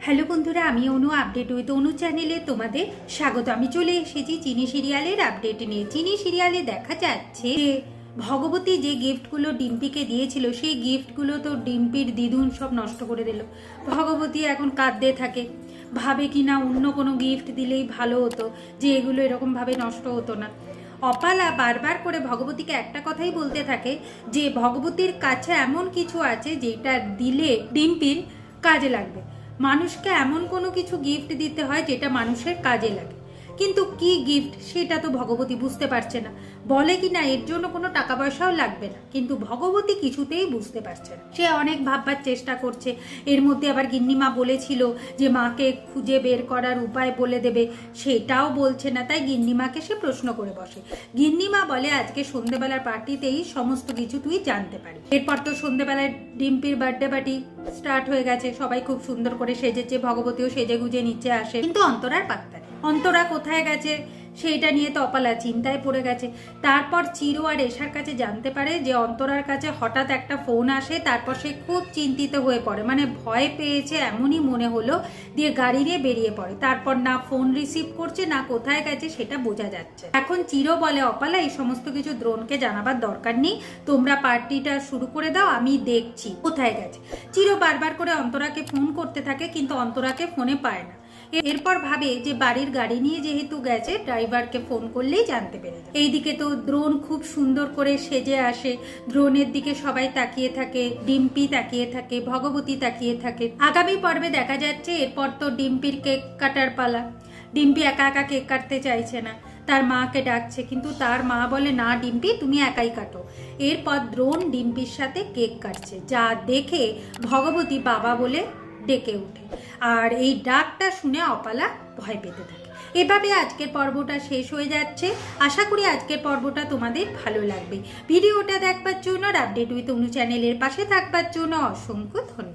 Hello বন্ধুরা, আমি অনু update with অনু চ্যানেলে তোমাদের স্বাগত। আমি চলে এসেছি চিনি সিরিয়ালের আপডেট নিয়ে। চিনি সিরিয়ালে দেখা যাচ্ছে যে ভগবতী যে গিফটগুলো ডিম্পিকে দিয়েছিল সেই গিফটগুলো তো ডিম্পির দিদুন সব নষ্ট করে দিল। ভগবতী এখন কাঁদতে থাকে, ভাবে কিনা অন্য কোনো গিফট দিলেই ভালো হতো, যে এগুলো এরকমভাবে নষ্ট হতো না। অপালা বারবার করে ভগবতীকে একটা কথাই বলতে থাকে যে ভগবতীর কাছে এমন কিছু আছে যেটা দিলে ডিম্পির কাজে লাগবে। মানুষকে এমন কোনো কিছু গিফট দিতে হয় যেটা মানুষের কাজে লাগে, কিন্তু কি গিফট সেটা তো ভগবতী বুঝতে পারছে না। বলে কি না এর জন্য কোনো টাকা পয়সাও লাগবে না, কিন্তু ভগবতী কিছুতেই বুঝতে পারছে না। সে অনেক ভাববার চেষ্টা করছে। এর মধ্যে আবার গিন্নিমা বলেছিল যে মাকে খুঁজে বের করার উপায় বলে দেবে, সেটাও বলছে না। তাই গিন্নিমাকে সে প্রশ্ন করে বসে। গিন্নিমা বলে আজকে সন্ধ্যেবেলার পার্টিতেই সমস্ত কিছু তুই জানতে পারি। এরপর তো সন্ধ্যেবেলায় ডিম্পির বার্থডে পার্টি স্টার্ট হয়ে গেছে, সবাই খুব সুন্দর করে সেজেছে, ভগবতীও সেজে গুজে নিচে আসে, কিন্তু অন্তরার পাত্তা নেই। অন্তরা কোথায় গেছে সেইটা নিয়ে তো অপালা চিন্তায় পড়ে গেছে। তারপর চিরু আর এশার কাছে জানতে পারে যে অন্তরার কাছে হঠাৎ একটা ফোন আসে। তারপর সে খুব চিন্তিত হয়ে পড়ে, মানে ভয় পেয়েছে এমনই মনে হলো, দিয়ে গাড়ি নিয়ে বেরিয়ে পড়ে। তারপর না ফোন রিসিভ করছে না কোথায় গেছে সেটা বোঝা যাচ্ছে। এখন চিরু বলে অপালা এই সমস্ত কিছু দ্রোণকে জানাবার দরকার নেই, তোমরা পার্টিটা শুরু করে দাও, আমি দেখছি কোথায় গেছে। চিরু বারবার করে অন্তরাকে ফোন করতে থাকে, কিন্তু অন্তরাকে ফোনে পায় না। এরপর ভাবে যে বাড়ির গাড়ি নিয়ে যেহেতু গেছে, ড্রাইভারকে ফোন করলেই জানতে পেরে যায়। এইদিকে তো দ্রোণ খুব সুন্দর করে সেজে আসে, দ্রোণের দিকে সবাই তাকিয়ে থাকে, ডিম্পি তাকিয়ে থাকে, ভগবতী তাকিয়ে থাকে। আগামী পর্বে দেখা যাচ্ছে এরপর তো ডিম্পির কেক কাটার পালা। ডিম্পি একা একা কেক কাটতে চাইছে না, তার মাকে ডাকছে, কিন্তু তার মা বলে না ডিম্পি তুমি একাই কাটো। এরপর দ্রোণ ডিম্পির সাথে কেক কাটছে, যা দেখে ভগবতী বাবা বলে ডেকে ওঠে। আর এই ডাকটা শুনে অপালা ভয় পেতে থাকে। এভাবে আজকের পর্বটা শেষ হয়ে যাচ্ছে। আশা করি আজকের পর্বটা তোমাদের ভালো লাগবে। ভিডিওটা দেখবার জন্য আর আপডেট উইথ অনু চ্যানেলের পাশে থাকবার জন্য অসংখ্য ধন্যবাদ।